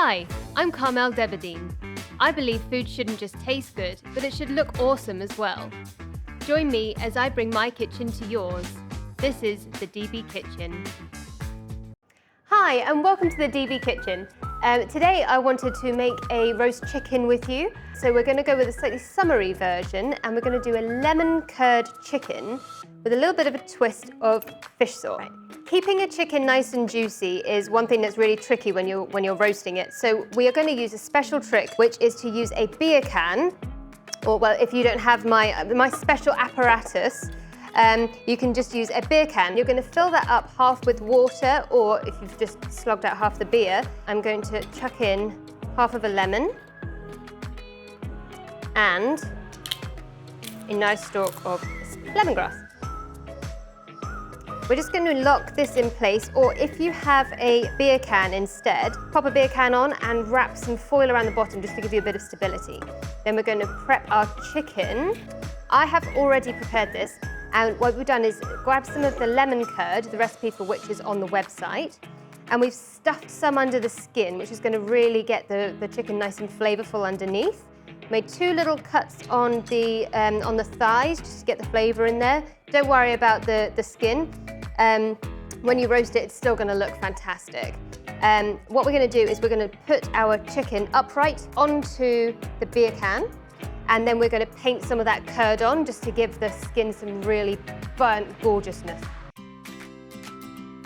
Hi, I'm Carmel Debadine. I believe food shouldn't just taste good, but it should look awesome as well. Join me as I bring my kitchen to yours. This is the DB Kitchen. Hi, and welcome to the DB Kitchen. Today I wanted to make a roast chicken with you. So we're going to go with a slightly summery version, and we're going to do a lemon curd chicken with a little bit of a twist of fish sauce. Keeping a chicken nice and juicy is one thing that's really tricky when you're roasting it. So we are going to use a special trick, which is to use a beer can, or well, if you don't have my special apparatus, you can just use a beer can. You're going to fill that up half with water, or if you've just slogged out half the beer, I'm going to chuck in half of a lemon and a nice stalk of lemongrass. We're just going to lock this in place, or if you have a beer can instead, pop a beer can on and wrap some foil around the bottom just to give you a bit of stability. Then we're going to prep our chicken. I have already prepared this, and what we've done is grab some of the lemon curd, the recipe for which is on the website, and we've stuffed some under the skin, which is going to really get the chicken nice and flavourful underneath. Made two little cuts on the thighs just to get the flavour in there. Don't worry about the skin. When you roast it, it's still going to look fantastic. What we're going to do is we're going to put our chicken upright onto the beer can, and then we're going to paint some of that curd on just to give the skin some really burnt gorgeousness.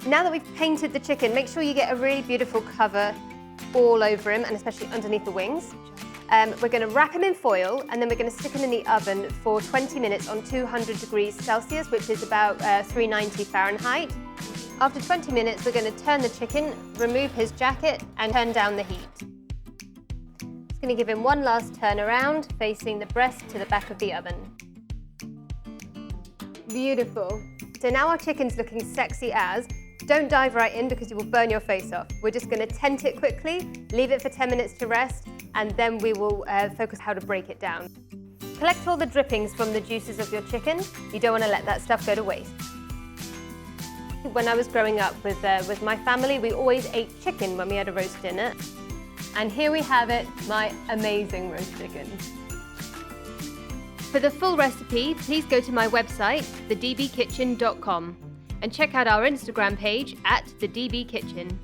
Now that we've painted the chicken, make sure you get a really beautiful cover all over him, and especially underneath the wings. We're going to wrap him in foil, and then we're going to stick him in the oven for 20 minutes on 200 degrees Celsius, which is about 390 Fahrenheit. After 20 minutes, we're going to turn the chicken, remove his jacket, and turn down the heat. Just going to give him one last turn around, facing the breast to the back of the oven. Beautiful. So now our chicken's looking sexy as. Don't dive right in because you will burn your face off. We're just going to tent it quickly, leave it for 10 minutes to rest, and then we will focus how to break it down. Collect all the drippings from the juices of your chicken. You don't want to let that stuff go to waste. When I was growing up with my family, we always ate chicken when we had a roast dinner. And here we have it, my amazing roast chicken. For the full recipe, please go to my website, thedbkitchen.com, and check out our Instagram page @thedbkitchen.